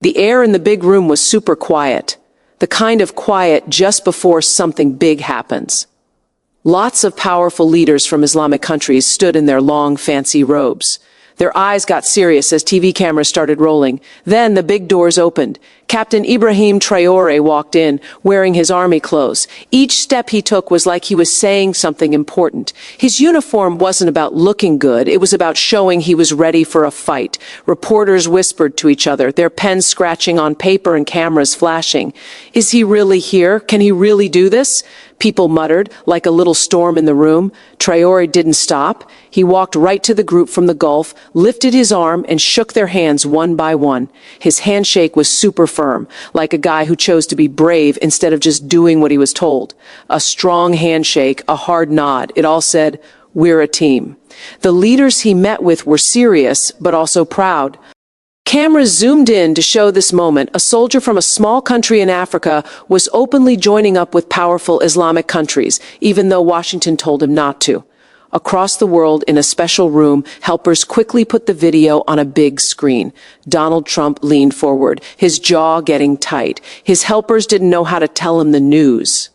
The air in the big room was super quiet, the kind of quiet just before something big happens. Lots of powerful leaders from Islamic countries stood in their long, fancy robes. Their eyes got serious as TV cameras started rolling. Then the big doors opened. Captain Ibrahim Traoré walked in, wearing his army clothes. Each step he took was like he was saying something important. His uniform wasn't about looking good, it was about showing he was ready for a fight. Reporters whispered to each other, their pens scratching on paper and cameras flashing. Is he really here? Can he really do this? People muttered, like a little storm in the room. Traoré didn't stop. He walked right to the group from the Gulf, lifted his arm, and shook their hands one by one. His handshake was super firm, like a guy who chose to be brave instead of just doing what he was told. A strong handshake, a hard nod. It all said, "We're a team." The leaders he met with were serious, but also proud. Cameras zoomed in to show this moment. A soldier from a small country in Africa was openly joining up with powerful Islamic countries, even though Washington told him not to. Across the world, in a special room, helpers quickly put the video on a big screen. Donald Trump leaned forward, his jaw getting tight. His helpers didn't know how to tell him the news.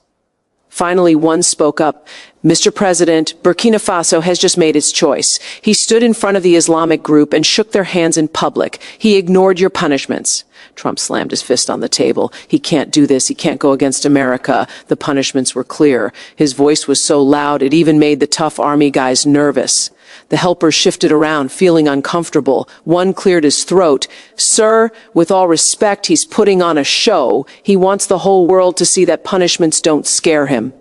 Finally, one spoke up. "Mr. President, Burkina Faso has just made its choice." He stood in front of the Islamic group and shook their hands in public. "He ignored your punishments." Trump slammed his fist on the table. "He can't do this. He can't go against America." The punishments were clear. His voice was so loud it even made the tough army guys nervous. The helpers shifted around, feeling uncomfortable. One cleared his throat. "Sir, with all respect, he's putting on a show. He wants the whole world to see that punishments don't scare him."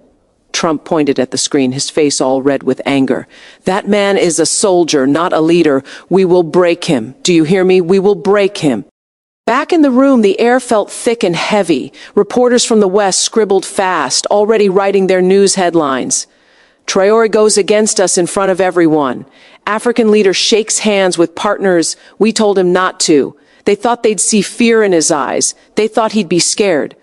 Trump pointed at the screen, his face all red with anger. "That man is a soldier, not a leader. We will break him. Do you hear me? We will break him." Back in the room, the air felt thick and heavy. Reporters from the West scribbled fast, already writing their news headlines. "Traoré goes against us in front of everyone." African leader shakes hands with partners. "We told him not to." They thought they'd see fear in his eyes. They thought he'd be scared.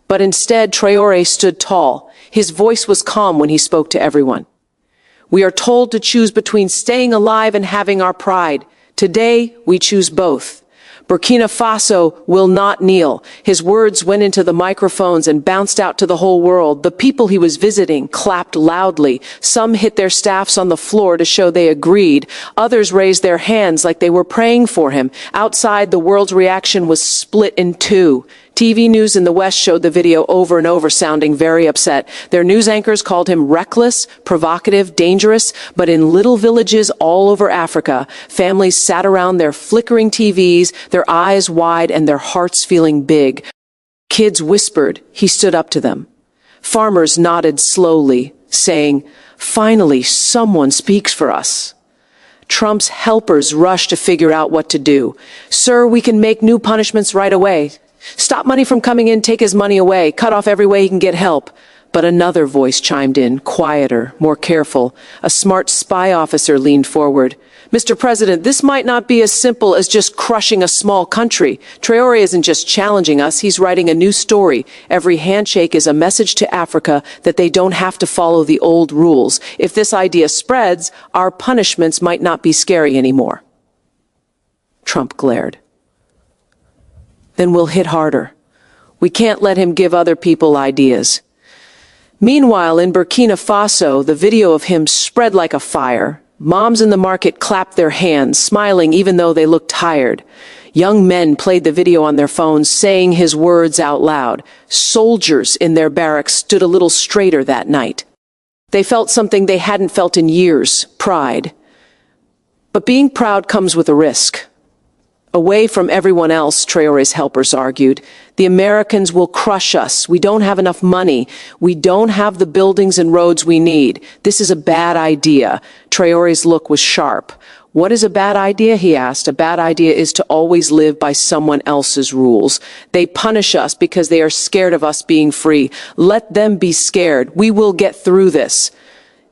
But instead, Traoré stood tall. His voice was calm when he spoke to everyone. "We are told to choose between staying alive and having our pride. Today, we choose both. Burkina Faso will not kneel." His words went into the microphones and bounced out to the whole world. The people he was visiting clapped loudly. Some hit their staffs on the floor to show they agreed. Others raised their hands like they were praying for him. Outside, the world's reaction was split in two. TV news in the West showed the video over and over, sounding very upset. Their news anchors called him reckless, provocative, dangerous, but in little villages all over Africa, families sat around their flickering TVs, their eyes wide and their hearts feeling big. Kids whispered. He stood up to them. Farmers nodded slowly, saying, "Finally, someone speaks for us." Trump's helpers rushed to figure out what to do. "Sir, we can make new punishments right away. Stop money from coming in, take his money away, cut off every way he can get help." But another voice chimed in, quieter, more careful. A smart spy officer leaned forward. "Mr. President, this might not be as simple as just crushing a small country. Traoré isn't just challenging us, he's writing a new story. Every handshake is a message to Africa that they don't have to follow the old rules. If this idea spreads, our punishments might not be scary anymore." Trump glared. "Then we'll hit harder. We can't let him give other people ideas." Meanwhile, in Burkina Faso, the video of him spread like a fire. Moms in the market clapped their hands, smiling even though they looked tired. Young men played the video on their phones, saying his words out loud. Soldiers in their barracks stood a little straighter that night. They felt something they hadn't felt in years, pride. But being proud comes with a risk. Away from everyone else, Traoré's helpers argued. The Americans will crush us. We don't have enough money. We don't have the buildings and roads we need. This is a bad idea. Traoré's look was sharp. "What is a bad idea?" he asked. "A bad idea is to always live by someone else's rules. They punish us because they are scared of us being free. Let them be scared. We will get through this."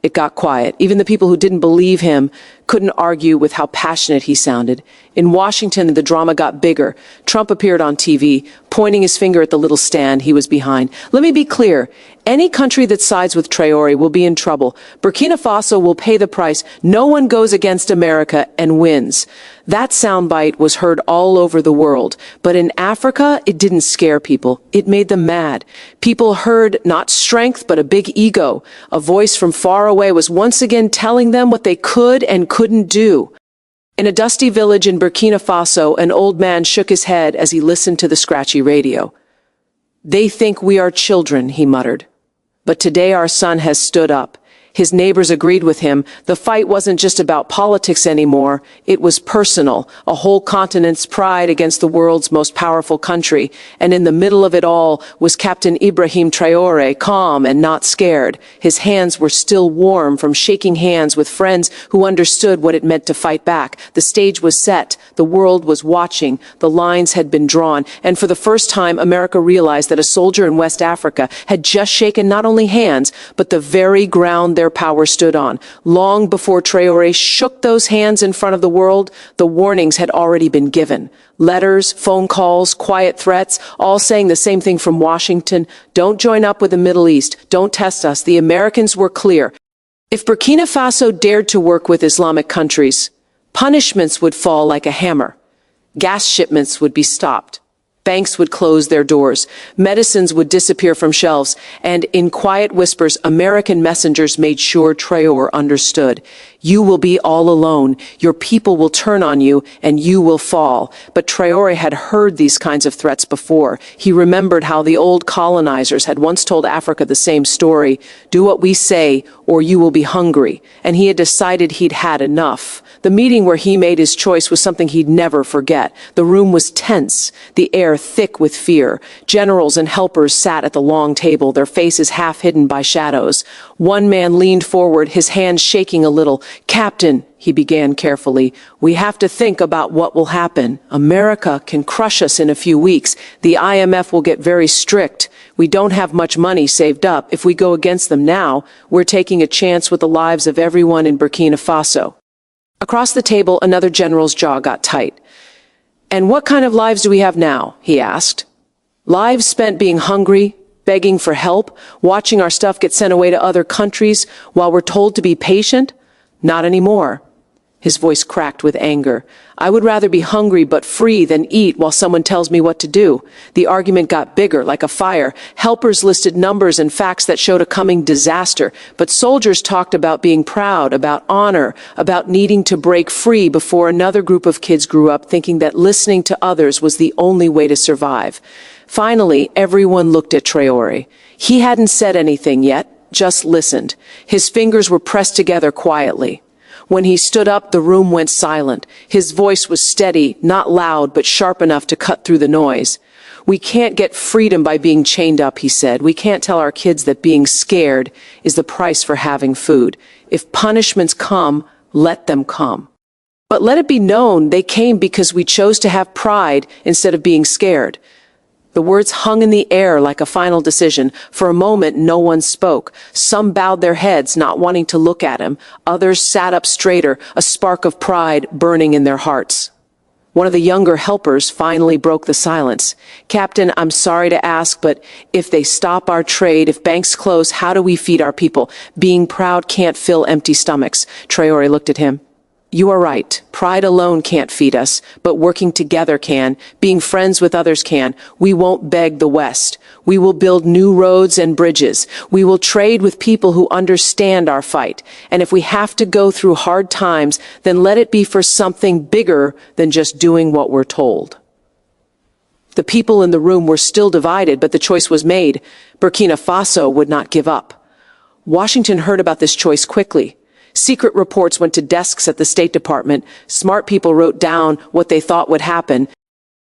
It got quiet. Even the people who didn't believe him couldn't argue with how passionate he sounded. In Washington, the drama got bigger. Trump appeared on TV, pointing his finger at the little stand he was behind. Let me be clear. Any country that sides with Traoré will be in trouble. Burkina Faso will pay the price. No one goes against America and wins. That soundbite was heard all over the world. But in Africa, it didn't scare people. It made them mad. People heard not strength, but a big ego. A voice from far away was once again telling them what they could and couldn't do. In a dusty village in Burkina Faso, an old man shook his head as he listened to the scratchy radio. "They think we are children," he muttered. "But today our son has stood up." His neighbors agreed with him. The fight wasn't just about politics anymore. It was personal, a whole continent's pride against the world's most powerful country. And in the middle of it all was Captain Ibrahim Traoré, calm and not scared. His hands were still warm from shaking hands with friends who understood what it meant to fight back. The stage was set. The world was watching. The lines had been drawn. And for the first time, America realized that a soldier in West Africa had just shaken not only hands, but the very ground their power stood on. Long before Traoré shook those hands in front of the world, the warnings had already been given. Letters, phone calls, quiet threats, all saying the same thing from Washington. Don't join up with the Middle East. Don't test us. The Americans were clear. If Burkina Faso dared to work with Islamic countries, punishments would fall like a hammer. Gas shipments would be stopped. Banks would close their doors. Medicines would disappear from shelves. And in quiet whispers, American messengers made sure Traoré understood. You will be all alone. Your people will turn on you, and you will fall. But Traoré had heard these kinds of threats before. He remembered how the old colonizers had once told Africa the same story. Do what we say, or you will be hungry. And he had decided he'd had enough. The meeting where he made his choice was something he'd never forget. The room was tense, the air thick with fear. Generals and helpers sat at the long table, their faces half hidden by shadows. One man leaned forward, his hands shaking a little. "Captain," he began carefully, "we have to think about what will happen. America can crush us in a few weeks. The IMF will get very strict. We don't have much money saved up. If we go against them now, we're taking a chance with the lives of everyone in Burkina Faso." Across the table, another general's jaw got tight. "And what kind of lives do we have now?" he asked. "Lives spent being hungry, begging for help, watching our stuff get sent away to other countries while we're told to be patient? Not anymore." His voice cracked with anger. "I would rather be hungry but free than eat while someone tells me what to do." The argument got bigger, like a fire. Helpers listed numbers and facts that showed a coming disaster, but soldiers talked about being proud, about honor, about needing to break free before another group of kids grew up thinking that listening to others was the only way to survive. Finally, everyone looked at Traoré. He hadn't said anything yet, just listened. His fingers were pressed together quietly. When he stood up, the room went silent. His voice was steady, not loud, but sharp enough to cut through the noise. "We can't get freedom by being chained up," he said. "We can't tell our kids that being scared is the price for having food. If punishments come, let them come. But let it be known they came because we chose to have pride instead of being scared." The words hung in the air like a final decision. For a moment, no one spoke. Some bowed their heads, not wanting to look at him. Others sat up straighter, a spark of pride burning in their hearts. One of the younger helpers finally broke the silence. "Captain, I'm sorry to ask, but if they stop our trade, if banks close, how do we feed our people? Being proud can't fill empty stomachs." Traoré looked at him. "You are right. Pride alone can't feed us, but working together can. Being friends with others can. We won't beg the West. We will build new roads and bridges. We will trade with people who understand our fight. And if we have to go through hard times, then let it be for something bigger than just doing what we're told." The people in the room were still divided, but the choice was made. Burkina Faso would not give up. Washington heard about this choice quickly. Secret reports went to desks at the State Department. Smart people wrote down what they thought would happen.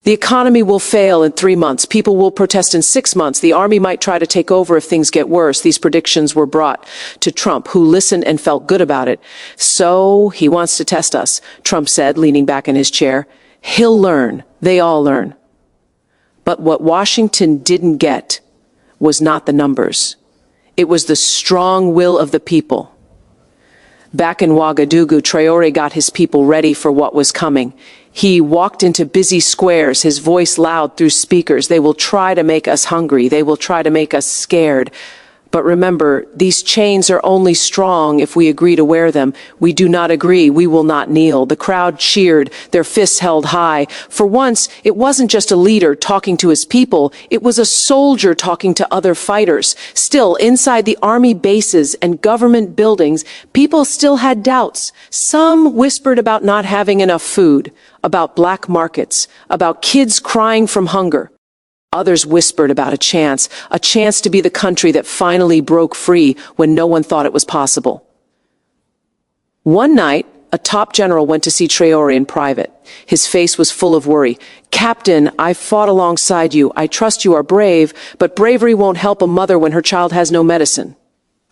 The economy will fail in 3 months. People will protest in 6 months. The army might try to take over if things get worse. These predictions were brought to Trump, who listened and felt good about it. "So he wants to test us," Trump said, leaning back in his chair. "He'll learn. They all learn." But what Washington didn't get was not the numbers. It was the strong will of the people. Back in Ouagadougou, Traoré got his people ready for what was coming. He walked into busy squares, his voice loud through speakers. They will try to make us hungry. They will try to make us scared. But remember, these chains are only strong if we agree to wear them. We do not agree, we will not kneel. The crowd cheered, their fists held high. For once, it wasn't just a leader talking to his people, it was a soldier talking to other fighters. Still, inside the army bases and government buildings, people still had doubts. Some whispered about not having enough food, about black markets, about kids crying from hunger. Others whispered about a chance to be the country that finally broke free when no one thought it was possible. One night, a top general went to see Traoré in private. His face was full of worry. "Captain, I fought alongside you. I trust you are brave, but bravery won't help a mother when her child has no medicine.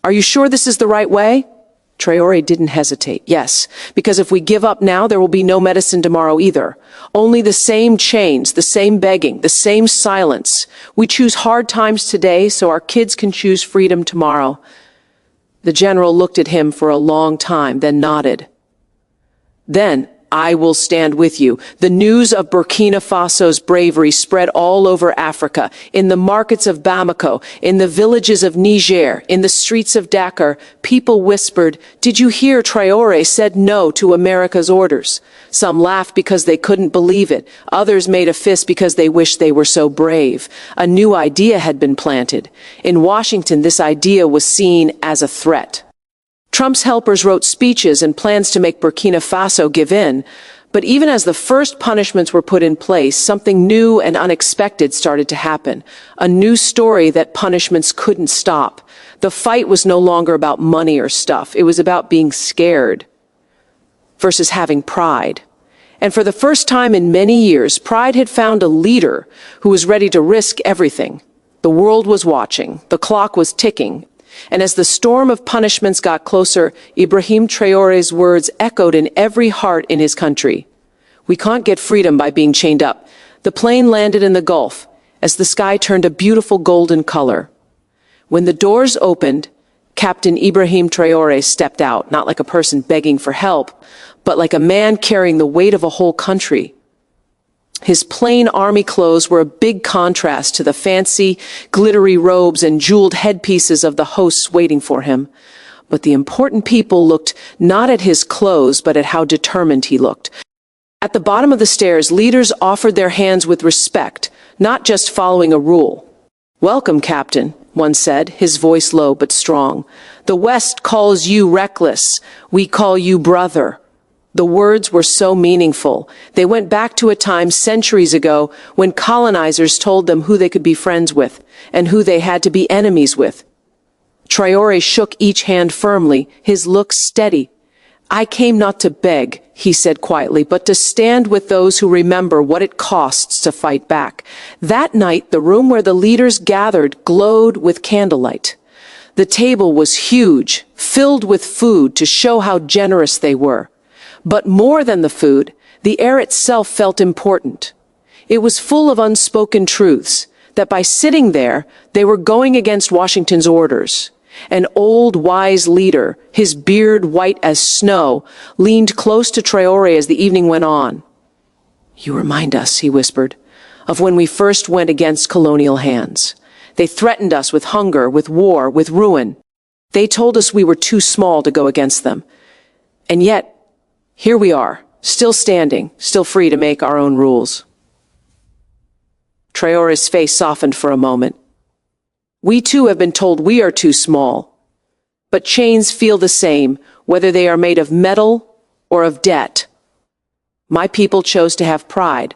Are you sure this is the right way?" Traoré didn't hesitate. "Yes, because if we give up now, there will be no medicine tomorrow either. Only the same chains, the same begging, the same silence. We choose hard times today so our kids can choose freedom tomorrow." The general looked at him for a long time, then nodded. "Then I will stand with you." The news of Burkina Faso's bravery spread all over Africa, in the markets of Bamako, in the villages of Niger, in the streets of Dakar. People whispered, "Did you hear Traoré said no to America's orders?" Some laughed because they couldn't believe it. Others made a fist because they wished they were so brave. A new idea had been planted. In Washington, this idea was seen as a threat. Trump's helpers wrote speeches and plans to make Burkina Faso give in. But even as the first punishments were put in place, something new and unexpected started to happen. A new story that punishments couldn't stop. The fight was no longer about money or stuff. It was about being scared versus having pride. And for the first time in many years, pride had found a leader who was ready to risk everything. The world was watching. The clock was ticking. And as the storm of punishments got closer, Ibrahim Traoré's words echoed in every heart in his country. "We can't get freedom by being chained up." The plane landed in the Gulf as the sky turned a beautiful golden color. When the doors opened, Captain Ibrahim Traoré stepped out, not like a person begging for help, but like a man carrying the weight of a whole country. His plain army clothes were a big contrast to the fancy, glittery robes and jeweled headpieces of the hosts waiting for him. But the important people looked not at his clothes, but at how determined he looked. At the bottom of the stairs, leaders offered their hands with respect, not just following a rule. "Welcome, Captain," one said, his voice low but strong. "The West calls you reckless. We call you brother." The words were so meaningful. They went back to a time centuries ago when colonizers told them who they could be friends with and who they had to be enemies with. Traoré shook each hand firmly, his look steady. "I came not to beg," he said quietly, "but to stand with those who remember what it costs to fight back." That night, the room where the leaders gathered glowed with candlelight. The table was huge, filled with food to show how generous they were. But more than the food, the air itself felt important. It was full of unspoken truths, that by sitting there, they were going against Washington's orders. An old, wise leader, his beard white as snow, leaned close to Traoré as the evening went on. "You remind us," he whispered, "of when we first went against colonial hands. They threatened us with hunger, with war, with ruin. They told us we were too small to go against them. And yet, here we are, still standing, still free to make our own rules." Traoré's face softened for a moment. "We too have been told we are too small. But chains feel the same, whether they are made of metal or of debt. My people chose to have pride."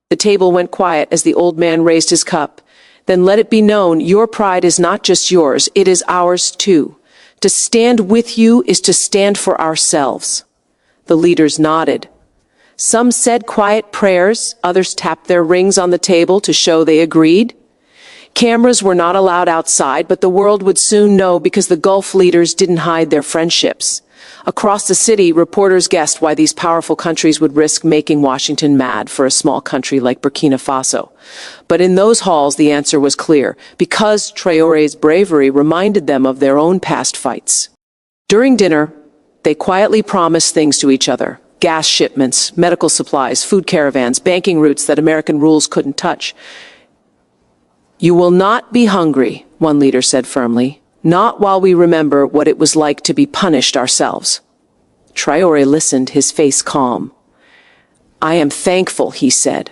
The table went quiet as the old man raised his cup. "Then let it be known, your pride is not just yours, it is ours too. To stand with you is to stand for ourselves." The leaders nodded. Some said quiet prayers, others tapped their rings on the table to show they agreed. Cameras were not allowed outside, but the world would soon know because the Gulf leaders didn't hide their friendships. Across the city, reporters guessed why these powerful countries would risk making Washington mad for a small country like Burkina Faso. But in those halls, the answer was clear, because Traoré's bravery reminded them of their own past fights. During dinner, they quietly promised things to each other. gas shipments, medical supplies, food caravans, banking routes that American rules couldn't touch. "You will not be hungry," one leader said firmly, "not while we remember what it was like to be punished ourselves." Traoré listened, his face calm. "I am thankful," he said,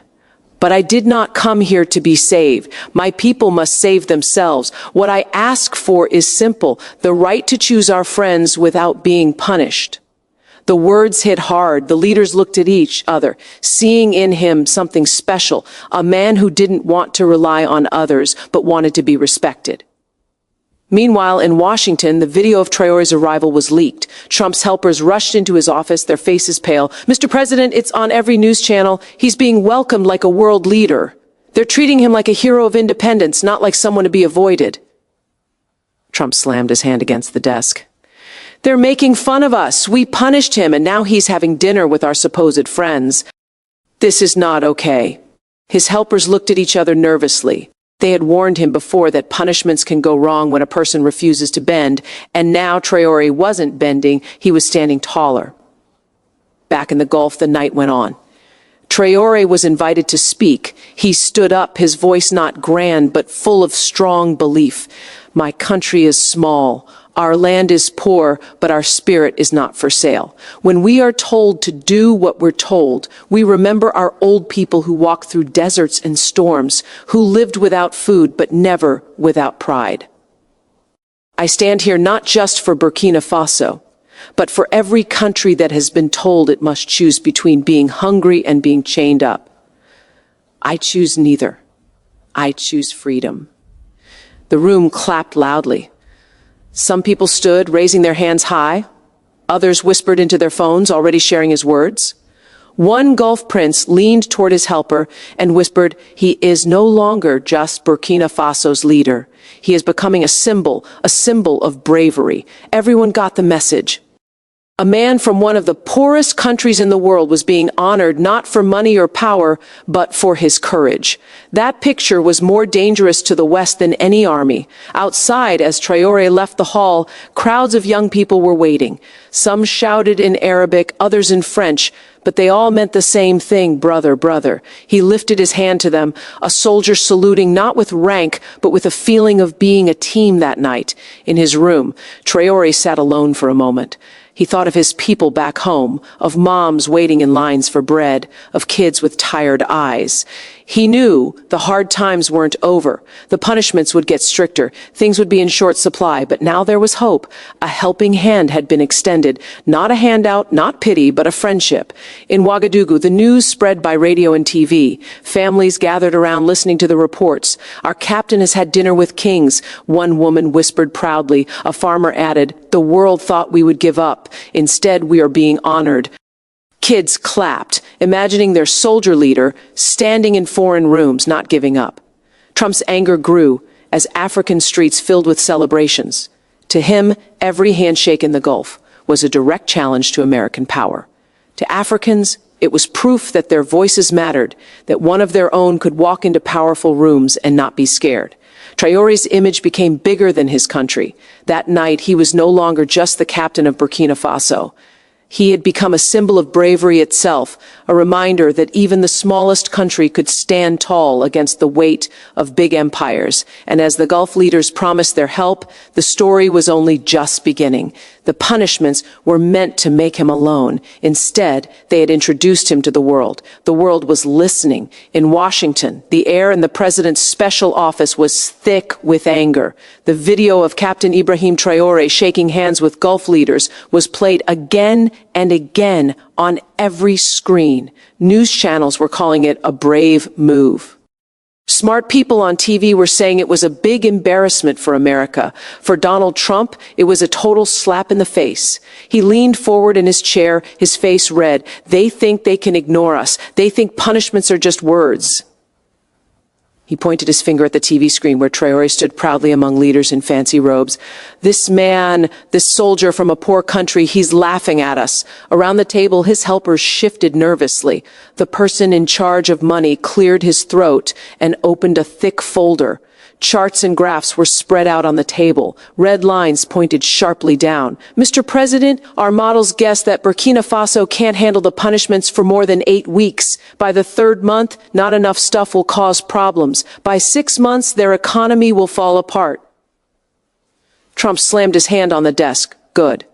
"but I did not come here to be saved. My people must save themselves. What I ask for is simple, the right to choose our friends without being punished." The words hit hard. The leaders looked at each other, seeing in him something special, a man who didn't want to rely on others, but wanted to be respected. Meanwhile, in Washington, the video of Traoré's arrival was leaked. Trump's helpers rushed into his office, their faces pale. "Mr. President, it's on every news channel. He's being welcomed like a world leader. They're treating him like a hero of independence, not like someone to be avoided." Trump slammed his hand against the desk. "They're making fun of us. We punished him, and now he's having dinner with our supposed friends. This is not okay." His helpers looked at each other nervously. They had warned him before that punishments can go wrong when a person refuses to bend, and now Traoré wasn't bending, he was standing taller. Back in the Gulf, the night went on. Traoré was invited to speak. He stood up, his voice not grand, but full of strong belief. "My country is small. Our land is poor, but our spirit is not for sale. When we are told to do what we're told, we remember our old people who walked through deserts and storms, who lived without food, but never without pride. I stand here not just for Burkina Faso, but for every country that has been told it must choose between being hungry and being chained up. I choose neither. I choose freedom." The room clapped loudly. Some people stood, raising their hands high. Others whispered into their phones, already sharing his words. One Gulf prince leaned toward his helper and whispered, "He is no longer just Burkina Faso's leader. He is becoming a symbol of bravery." Everyone got the message. A man from one of the poorest countries in the world was being honored not for money or power, but for his courage. That picture was more dangerous to the West than any army. Outside, as Traoré left the hall, crowds of young people were waiting. Some shouted in Arabic, others in French, but they all meant the same thing: brother, brother. He lifted his hand to them, a soldier saluting not with rank, but with a feeling of being a team that night. In his room, Traoré sat alone for a moment. He thought of his people back home, of moms waiting in lines for bread, of kids with tired eyes. He knew the hard times weren't over. The punishments would get stricter. Things would be in short supply, but now there was hope. A helping hand had been extended. Not a handout, not pity, but a friendship. In Ouagadougou, the news spread by radio and TV. Families gathered around listening to the reports. "Our captain has had dinner with kings," one woman whispered proudly. A farmer added, "The world thought we would give up. Instead, we are being honored." Kids clapped, imagining their soldier leader standing in foreign rooms, not giving up. Trump's anger grew as African streets filled with celebrations. To him, every handshake in the Gulf was a direct challenge to American power. To Africans, it was proof that their voices mattered, that one of their own could walk into powerful rooms and not be scared. Traoré's image became bigger than his country. That night, he was no longer just the captain of Burkina Faso. He had become a symbol of bravery itself, a reminder that even the smallest country could stand tall against the weight of big empires. And as the Gulf leaders promised their help, the story was only just beginning. The punishments were meant to make him alone. Instead, they had introduced him to the world. The world was listening. In Washington, the air in the president's special office was thick with anger. The video of Captain Ibrahim Traoré shaking hands with Gulf leaders was played again and again on every screen. News channels were calling it a brave move. Smart people on TV were saying it was a big embarrassment for America. For Donald Trump, it was a total slap in the face. He leaned forward in his chair, his face red. They think they can ignore us. They think punishments are just words. He pointed his finger at the TV screen where Traoré stood proudly among leaders in fancy robes. This man, this soldier from a poor country, he's laughing at us. Around the table, his helpers shifted nervously. The person in charge of money cleared his throat and opened a thick folder. Charts and graphs were spread out on the table. Red lines pointed sharply down. Mr. President, our models guess that Burkina Faso can't handle the punishments for more than 8 weeks. By the 3rd month, not enough stuff will cause problems. By 6 months, their economy will fall apart. Trump slammed his hand on the desk. Good.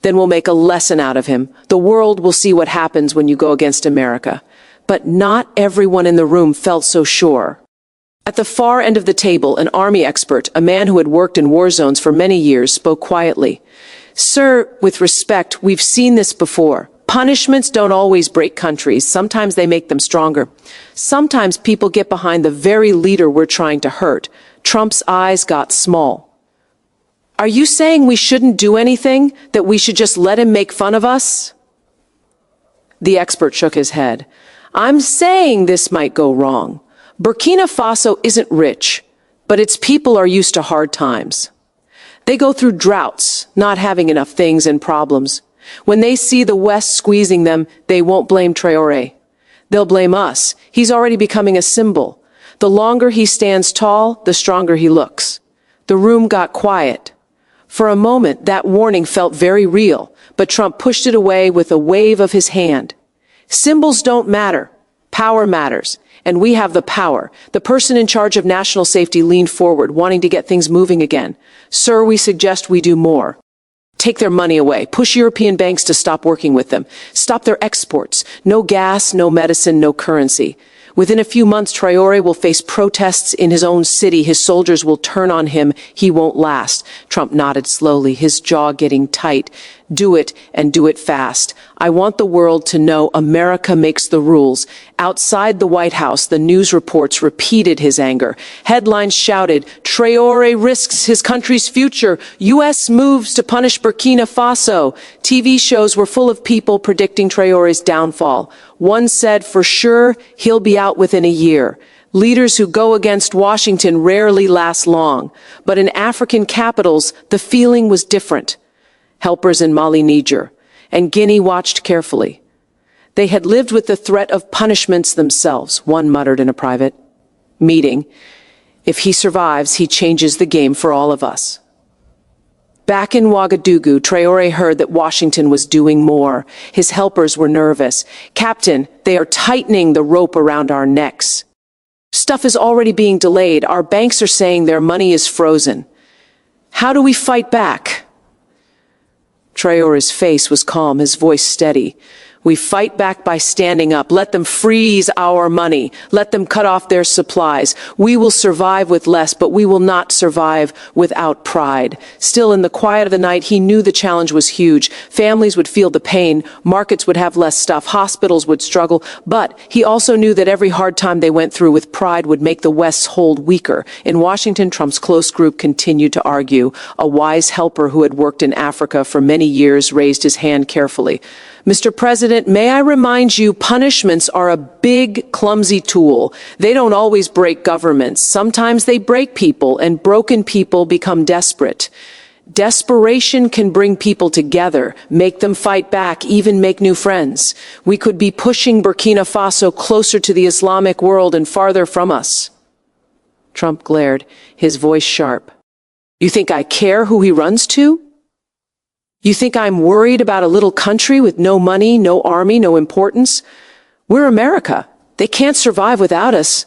Then we'll make a lesson out of him. The world will see what happens when you go against America. But not everyone in the room felt so sure. At the far end of the table, an army expert, a man who had worked in war zones for many years, spoke quietly. Sir, with respect, we've seen this before. Punishments don't always break countries. Sometimes they make them stronger. Sometimes people get behind the very leader we're trying to hurt. Trump's eyes got small. Are you saying we shouldn't do anything? That we should just let him make fun of us? The expert shook his head. I'm saying this might go wrong. Burkina Faso isn't rich, but its people are used to hard times. They go through droughts, not having enough things and problems. When they see the West squeezing them, they won't blame Traoré. They'll blame us. He's already becoming a symbol. The longer he stands tall, the stronger he looks. The room got quiet. For a moment, that warning felt very real, but Trump pushed it away with a wave of his hand. Symbols don't matter. Power matters. And we have the power. The person in charge of national safety leaned forward, wanting to get things moving again. Sir, we suggest we do more. Take their money away. Push European banks to stop working with them. Stop their exports. No gas, no medicine, no currency. Within a few months, Traoré will face protests in his own city. His soldiers will turn on him. He won't last. Trump nodded slowly, his jaw getting tight. Do it, and do it fast. I want the world to know America makes the rules. Outside the White House, the news reports repeated his anger. Headlines shouted, Traoré risks his country's future. U.S. moves to punish Burkina Faso. TV shows were full of people predicting Traoré's downfall. One said, for sure, he'll be out within a year. Leaders who go against Washington rarely last long. But in African capitals, the feeling was different. Helpers in Mali, Niger, and Guinea watched carefully. They had lived with the threat of punishments themselves, one muttered in a private meeting. If he survives, he changes the game for all of us. Back in Ouagadougou, Traoré heard that Washington was doing more. His helpers were nervous. Captain, they are tightening the rope around our necks. Stuff is already being delayed. Our banks are saying their money is frozen. How do we fight back? Traoré's face was calm, his voice steady. We fight back by standing up. Let them freeze our money. Let them cut off their supplies. We will survive with less, but we will not survive without pride. Still, in the quiet of the night, he knew the challenge was huge. Families would feel the pain. Markets would have less stuff. Hospitals would struggle. But he also knew that every hard time they went through with pride would make the West's hold weaker. In Washington, Trump's close group continued to argue. A wise helper who had worked in Africa for many years raised his hand carefully. Mr. President, may I remind you, punishments are a big, clumsy tool. They don't always break governments. Sometimes they break people, and broken people become desperate. Desperation can bring people together, make them fight back, even make new friends. We could be pushing Burkina Faso closer to the Islamic world and farther from us. Trump glared, his voice sharp. You think I care who he runs to? You think I'm worried about a little country with no money, no army, no importance? We're America. They can't survive without us.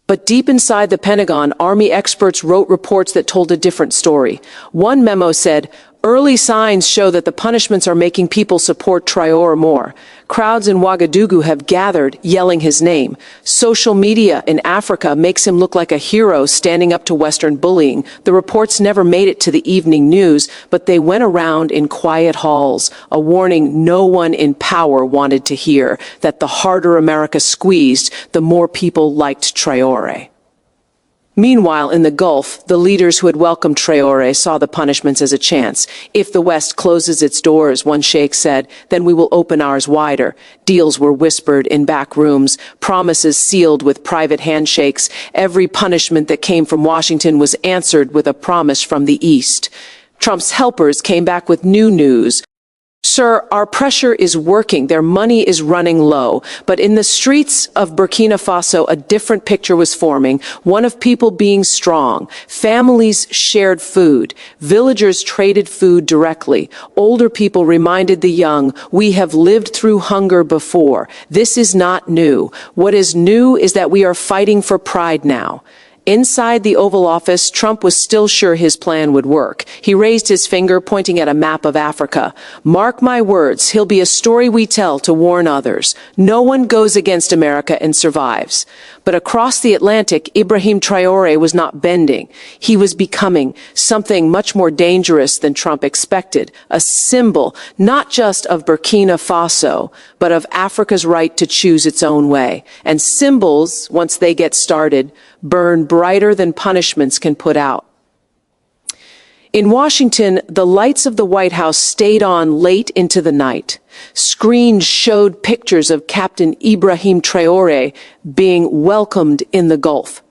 But deep inside the Pentagon, Army experts wrote reports that told a different story. One memo said, early signs show that the punishments are making people support Traoré more. Crowds in Ouagadougou have gathered, yelling his name. Social media in Africa makes him look like a hero standing up to Western bullying. The reports never made it to the evening news, but they went around in quiet halls, a warning no one in power wanted to hear, that the harder America squeezed, the more people liked Traoré. Meanwhile, in the Gulf, the leaders who had welcomed Traoré saw the punishments as a chance. If the West closes its doors, one sheikh said, then we will open ours wider. Deals were whispered in back rooms, promises sealed with private handshakes. Every punishment that came from Washington was answered with a promise from the East. Trump's helpers came back with new news. Sir, our pressure is working. Their money is running low. But in the streets of Burkina Faso, a different picture was forming, one of people being strong. Families shared food. Villagers traded food directly. Older people reminded the young, we have lived through hunger before. This is not new. What is new is that we are fighting for pride now. Inside the Oval Office, Trump was still sure his plan would work. He raised his finger, pointing at a map of Africa. Mark my words, he'll be a story we tell to warn others. No one goes against America and survives. But across the Atlantic, Ibrahim Traoré was not bending. He was becoming something much more dangerous than Trump expected, a symbol not just of Burkina Faso, but of Africa's right to choose its own way. And symbols, once they get started, burn brighter than punishments can put out. In Washington, the lights of the White House stayed on late into the night. Screens showed pictures of Captain Ibrahim Traoré being welcomed in the Gulf.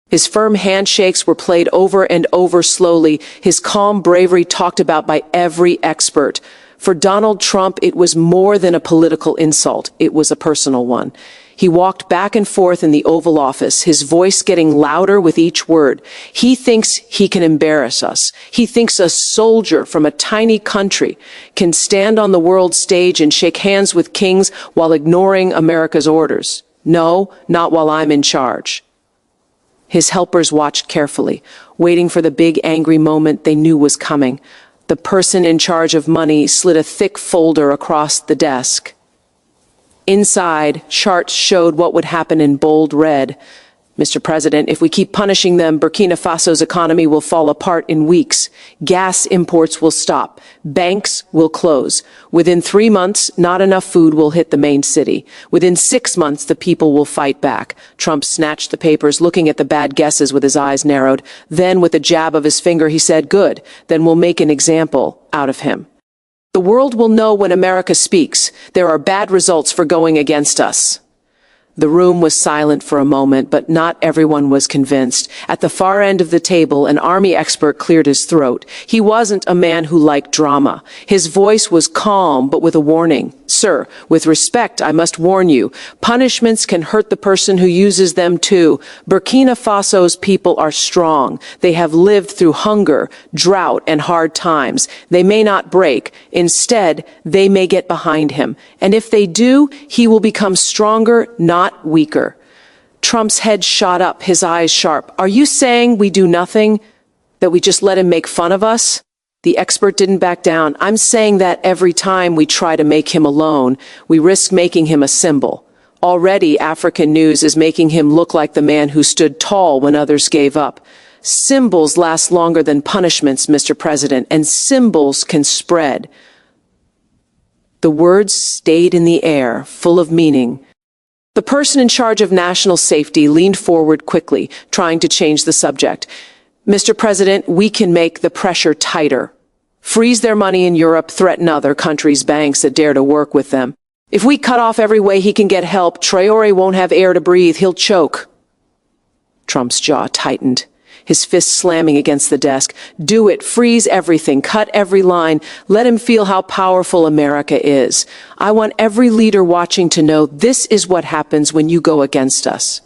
His firm handshakes were played over and over slowly, his calm bravery talked about by every expert. For Donald Trump, it was more than a political insult. It was a personal one. He walked back and forth in the Oval Office, his voice getting louder with each word. He thinks he can embarrass us. He thinks a soldier from a tiny country can stand on the world stage and shake hands with kings while ignoring America's orders. No, not while I'm in charge. His helpers watched carefully, waiting for the big angry moment they knew was coming. The person in charge of money slid a thick folder across the desk. Inside, charts showed what would happen in bold red. Mr. President, if we keep punishing them, Burkina Faso's economy will fall apart in weeks. Gas imports will stop. Banks will close. Within 3 months, not enough food will hit the main city. Within 6 months, the people will fight back. Trump snatched the papers, looking at the bad guesses with his eyes narrowed. Then, with a jab of his finger, he said, "Good, then we'll make an example out of him. The world will know when America speaks. There are bad results for going against us." The room was silent for a moment, but not everyone was convinced. At the far end of the table, an army expert cleared his throat. He wasn't a man who liked drama. His voice was calm, but with a warning. "Sir, with respect, I must warn you, punishments can hurt the person who uses them too. Burkina Faso's people are strong. They have lived through hunger, drought, and hard times. They may not break. Instead, they may get behind him. And if they do, he will become stronger, not weaker." Trump's head shot up, his eyes sharp. "Are you saying we do nothing? That we just let him make fun of us?" The expert didn't back down. "I'm saying that every time we try to make him alone, we risk making him a symbol. Already, African news is making him look like the man who stood tall when others gave up. Symbols last longer than punishments, Mr. President, and symbols can spread." The words stayed in the air, full of meaning. The person in charge of national safety leaned forward quickly, trying to change the subject. "Mr. President, we can make the pressure tighter. Freeze their money in Europe, threaten other countries' banks that dare to work with them. If we cut off every way he can get help, Traoré won't have air to breathe, he'll choke." Trump's jaw tightened, his fist slamming against the desk. "Do it, freeze everything, cut every line, let him feel how powerful America is. I want every leader watching to know this is what happens when you go against us."